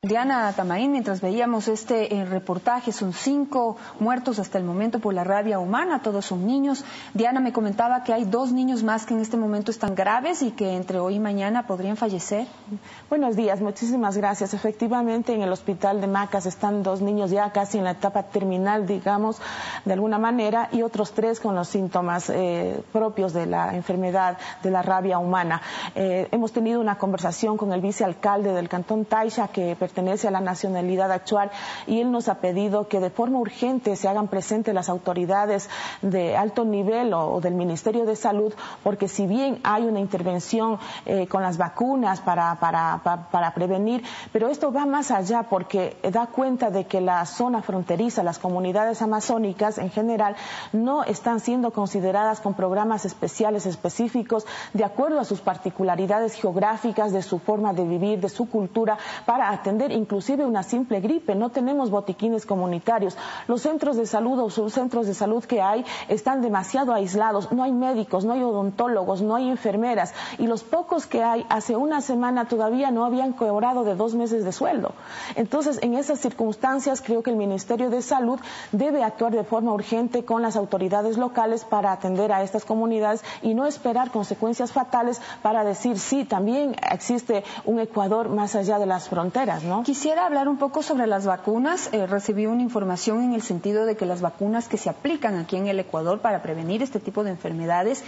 Diana Tamaín, mientras veíamos este reportaje, son 5 muertos hasta el momento por la rabia humana, todos son niños. Diana me comentaba que hay 2 niños más que en este momento están graves y que entre hoy y mañana podrían fallecer. Buenos días, muchísimas gracias. Efectivamente, en el hospital de Macas están 2 niños ya casi en la etapa terminal, digamos, de alguna manera, y otros 3 con los síntomas propios de la enfermedad de la rabia humana. Hemos tenido una conversación con el vicealcalde del Cantón Taisha, que pertenece a la nacionalidad actual, y él nos ha pedido que de forma urgente se hagan presentes las autoridades de alto nivel o del Ministerio de Salud, porque si bien hay una intervención con las vacunas para prevenir, pero esto va más allá porque da cuenta de que la zona fronteriza, las comunidades amazónicas en general, no están siendo consideradas con programas especiales específicos de acuerdo a sus particularidades geográficas, de su forma de vivir, de su cultura, para atender inclusive una simple gripe. No tenemos botiquines comunitarios. Los centros de salud o subcentros de salud que hay están demasiado aislados. No hay médicos, no hay odontólogos, no hay enfermeras. Y los pocos que hay, hace una semana todavía no habían cobrado de 2 meses de sueldo. Entonces, en esas circunstancias, creo que el Ministerio de Salud debe actuar de forma urgente con las autoridades locales para atender a estas comunidades y no esperar consecuencias fatales para decir, sí, también existe un Ecuador más allá de las fronteras, ¿no? Quisiera hablar un poco sobre las vacunas. Recibí una información en el sentido de que las vacunas que se aplican aquí en el Ecuador para prevenir este tipo de enfermedades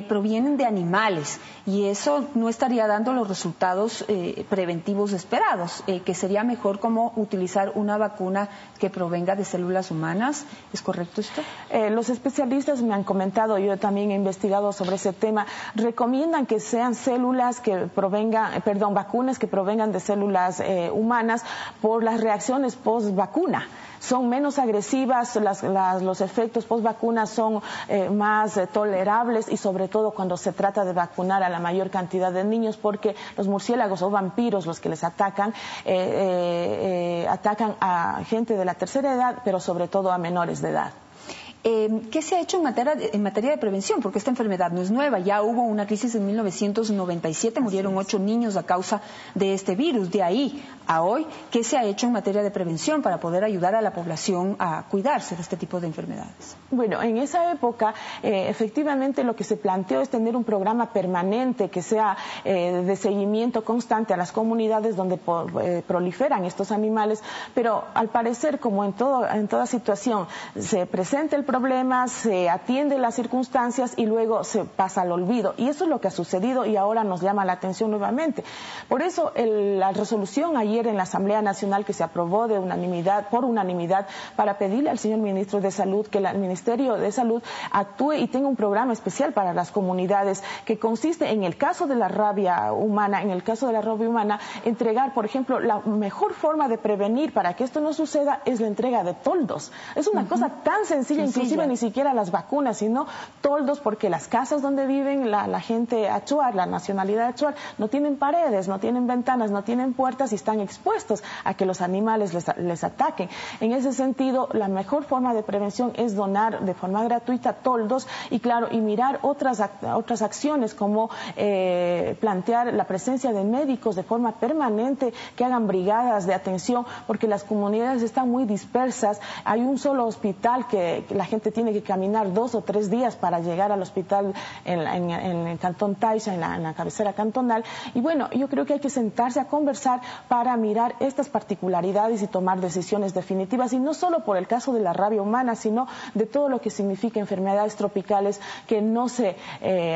provienen de animales, y eso no estaría dando los resultados preventivos esperados, que sería mejor como utilizar una vacuna que provenga de células humanas. ¿Es correcto esto? Los especialistas me han comentado, yo también he investigado sobre ese tema, recomiendan que sean células que provengan, vacunas que provengan de células humanas por las reacciones post vacuna. Son menos agresivas, los efectos post vacuna son más tolerables, y sobre todo cuando se trata de vacunar a la mayor cantidad de niños, porque los murciélagos o vampiros, los que les atacan, atacan a gente de la tercera edad, pero sobre todo a menores de edad. ¿Qué se ha hecho en materia de prevención? Porque esta enfermedad no es nueva, ya hubo una crisis en 1997, murieron 8 niños a causa de este virus. De ahí a hoy, ¿qué se ha hecho en materia de prevención para poder ayudar a la población a cuidarse de este tipo de enfermedades? Bueno, en esa época, efectivamente lo que se planteó es tener un programa permanente que sea de seguimiento constante a las comunidades donde proliferan estos animales, pero al parecer, como en toda situación, se presenta el problema, se atiende las circunstancias y luego se pasa al olvido. Y eso es lo que ha sucedido y ahora nos llama la atención nuevamente. Por eso la resolución ayer en la Asamblea Nacional que se aprobó por unanimidad para pedirle al señor Ministro de Salud que el Ministerio de Salud actúe y tenga un programa especial para las comunidades que consiste en el caso de la rabia humana, entregar, por ejemplo, la mejor forma de prevenir para que esto no suceda es la entrega de toldos. Es una cosa tan sencilla, inclusive ni siquiera las vacunas, sino toldos, porque las casas donde viven la gente achuar, la nacionalidad achuar, no tienen paredes, no tienen ventanas, no tienen puertas y están expuestos a que los animales les ataquen. En ese sentido, la mejor forma de prevención es donar de forma gratuita toldos y, claro, y mirar otras acciones como plantear la presencia de médicos de forma permanente que hagan brigadas de atención, porque las comunidades están muy dispersas. Hay un solo hospital que la gente tiene que caminar 2 o 3 días para llegar al hospital en el Cantón Taisha, en la cabecera cantonal. Y bueno, yo creo que hay que sentarse a conversar para mirar estas particularidades y tomar decisiones definitivas, y no solo por el caso de la rabia humana, sino de todo lo que significa enfermedades tropicales que no se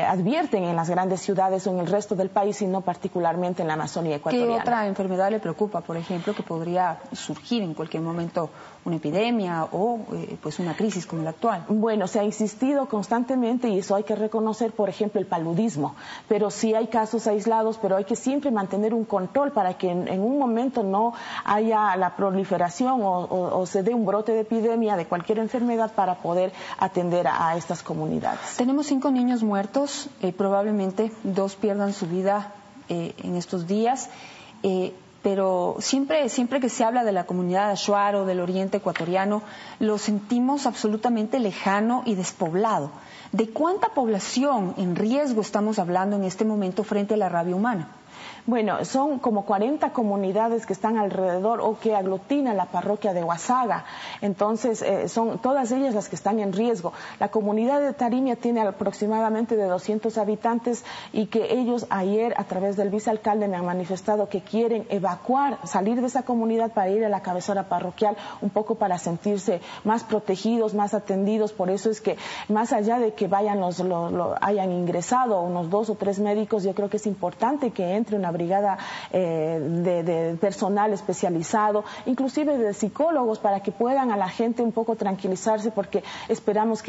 advierten en las grandes ciudades o en el resto del país, sino particularmente en la Amazonía ecuatoriana. ¿Qué otra enfermedad le preocupa, por ejemplo, que podría surgir en cualquier momento, una epidemia o pues una crisis como la actual? Bueno, se ha insistido constantemente, y eso hay que reconocer, por ejemplo, el paludismo, pero sí hay casos aislados, pero hay que siempre mantener un control para que en un momento no haya la proliferación o se dé un brote de epidemia de cualquier enfermedad para poder atender a estas comunidades. Tenemos 5 niños muertos, probablemente 2 pierdan su vida en estos días. Pero siempre que se habla de la comunidad achuar o del oriente ecuatoriano, lo sentimos absolutamente lejano y despoblado. ¿De cuánta población en riesgo estamos hablando en este momento frente a la rabia humana? Bueno, son como 40 comunidades que están alrededor o que aglutinan la parroquia de Huasaga. Entonces, son todas ellas las que están en riesgo. La comunidad de Tarimia tiene aproximadamente de 200 habitantes y que ellos ayer, a través del vicealcalde, me han manifestado que quieren evacuar, salir de esa comunidad para ir a la cabecera parroquial, un poco para sentirse más protegidos, más atendidos. Por eso es que, más allá de que hayan ingresado unos 2 o 3 médicos, yo creo que es importante que entre una brigada de personal especializado, inclusive de psicólogos, para que puedan a la gente un poco tranquilizarse, porque esperemos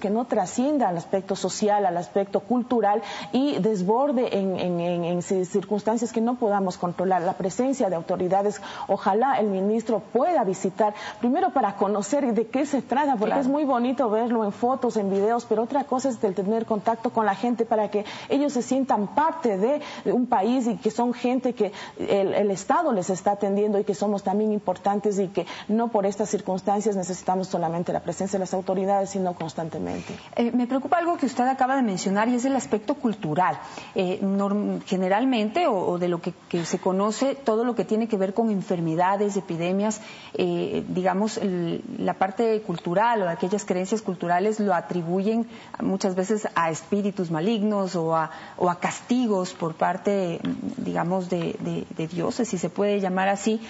que no trascienda al aspecto social, al aspecto cultural y desborde en circunstancias que no podamos controlar. La presencia de autoridades, ojalá el ministro pueda visitar, primero para conocer de qué se trata, porque es muy bonito verlo en fotos, en videos, pero otra cosa es el tener contacto con la gente para que ellos se sientan parte de un país y que son gente que el Estado les está atendiendo y que somos también importantes y que no por estas circunstancias necesitamos solamente la presencia de las autoridades, sino constantemente. Me preocupa algo que usted acaba de mencionar y es el aspecto cultural. Generalmente, o de lo que se conoce, todo lo que tiene que ver con enfermedades, epidemias, digamos, la parte cultural o aquellas creencias culturales lo atribuyen muchas veces a espíritus malignos o a castigos por parte, digamos, de dioses, si se puede llamar así,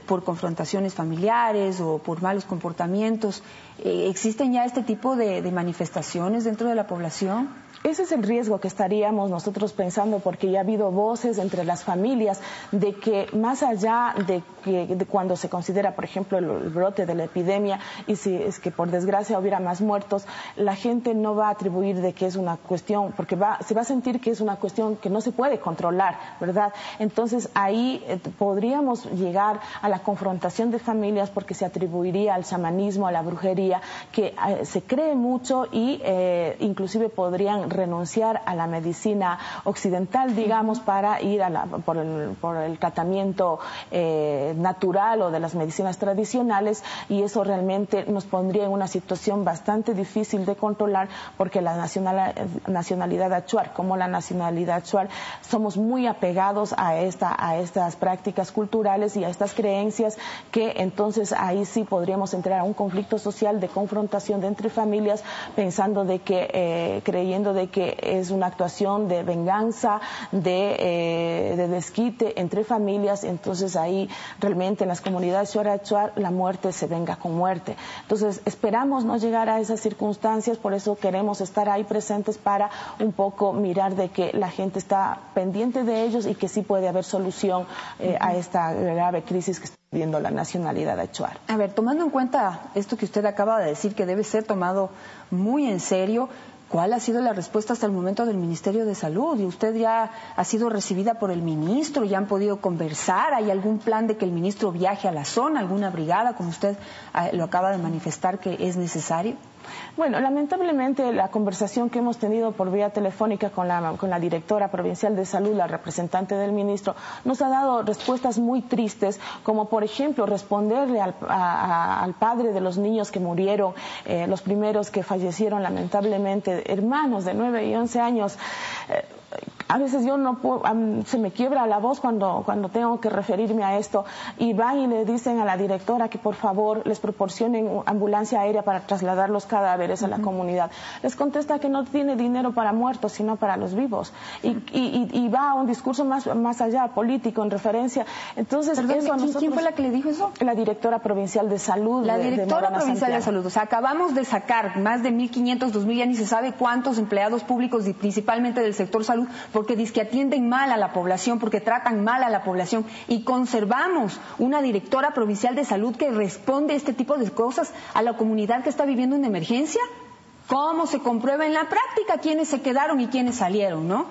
por confrontaciones familiares o por malos comportamientos. ¿Existen ya este tipo de manifestaciones dentro de la población? Ese es el riesgo que estaríamos nosotros pensando, porque ya ha habido voces entre las familias de que más allá de cuando se considera, por ejemplo, el brote de la epidemia, y si es que por desgracia hubiera más muertos, la gente no va a atribuir de que es una cuestión, porque se va a sentir que es una cuestión que no se puede controlar, ¿verdad? Entonces ahí podríamos llegar a la confrontación de familias, porque se atribuiría al chamanismo, a la brujería, que se cree mucho y inclusive podrían renunciar a la medicina occidental, digamos, para ir por el tratamiento natural o de las medicinas tradicionales, y eso realmente nos pondría en una situación bastante difícil de controlar, porque la nacionalidad achuar, como la nacionalidad achuar, somos muy apegados a estas prácticas culturales y a estas creencias, que entonces ahí sí podríamos entrar a un conflicto social de confrontación entre familias, pensando de que, creyendo de que es una actuación de venganza, de desquite entre familias. Entonces ahí realmente en las comunidades achuar la muerte se venga con muerte. Entonces esperamos no llegar a esas circunstancias, por eso queremos estar ahí presentes para un poco mirar de que la gente está pendiente de ellos y que sí puede haber solución a esta grave crisis que está viviendo la nacionalidad achuar. A ver, tomando en cuenta esto que usted acaba de decir, que debe ser tomado muy en serio, ¿cuál ha sido la respuesta hasta el momento del Ministerio de Salud? ¿Y usted ya ha sido recibida por el ministro? ¿Ya han podido conversar? ¿Hay algún plan de que el ministro viaje a la zona, alguna brigada, como usted lo acaba de manifestar que es necesario? Bueno, lamentablemente la conversación que hemos tenido por vía telefónica con la directora provincial de salud, la representante del ministro, nos ha dado respuestas muy tristes, como por ejemplo responderle al padre de los niños que murieron, los primeros que fallecieron lamentablemente, hermanos de 9 y 11 años. A veces yo no puedo, se me quiebra la voz cuando tengo que referirme a esto, y van y le dicen a la directora que por favor les proporcionen ambulancia aérea para trasladar los cadáveres a la comunidad. Les contesta que no tiene dinero para muertos, sino para los vivos, y va a un discurso más allá, político, en referencia. Entonces, ¿quién fue la que le dijo eso? La directora provincial de salud. La directora provincial de salud. O sea, acabamos de sacar más de 1.500, 2.000, ya ni se sabe cuántos empleados públicos, y principalmente del sector salud, porque dizque atienden mal a la población, porque tratan mal a la población, y conservamos una directora provincial de salud que responde a este tipo de cosas a la comunidad que está viviendo una emergencia. ¿Cómo se comprueba en la práctica quiénes se quedaron y quiénes salieron, no?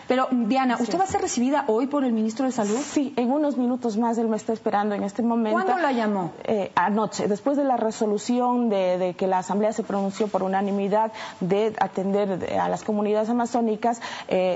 Pero, Diana, ¿usted va a ser recibida hoy por el ministro de Salud? Sí, en unos minutos más. Él me está esperando en este momento. ¿Cuándo la llamó? Anoche, después de la resolución de que la Asamblea se pronunció por unanimidad de atender a las comunidades amazónicas,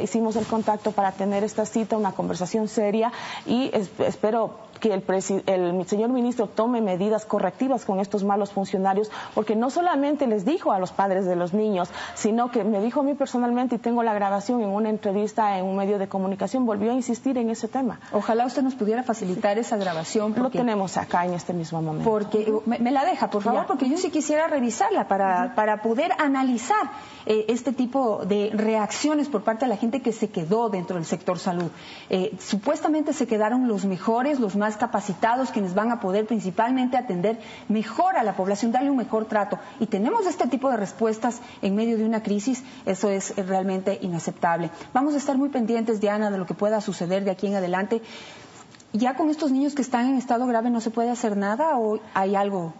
hicimos el contacto para tener esta cita, una conversación seria, y espero que el señor ministro tome medidas correctivas con estos malos funcionarios, porque no solamente les dijo a los padres de los niños, sino que me dijo a mí personalmente, y tengo la grabación en una entrevista en un medio de comunicación, volvió a insistir en ese tema. Ojalá usted nos pudiera facilitar esa grabación. Lo tenemos acá en este mismo momento. Porque me la deja, por favor, porque yo sí quisiera revisarla para poder analizar este tipo de reacciones por parte de la gente que se quedó dentro del sector salud. Supuestamente se quedaron los mejores, los más capacitados, quienes van a poder principalmente atender mejor a la población, darle un mejor trato. Y tenemos este tipo de respuestas en medio de una crisis, eso es realmente inaceptable. Vamos a estar muy pendientes, Diana, de lo que pueda suceder de aquí en adelante. ¿Ya con estos niños que están en estado grave no se puede hacer nada o hay algo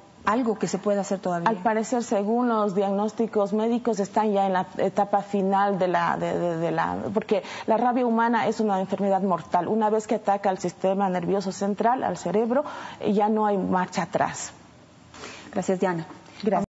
que se puede hacer todavía? Al parecer, según los diagnósticos médicos, están ya en la etapa final porque la rabia humana es una enfermedad mortal. Una vez que ataca al sistema nervioso central, al cerebro, ya no hay marcha atrás. Gracias, Diana. Gracias.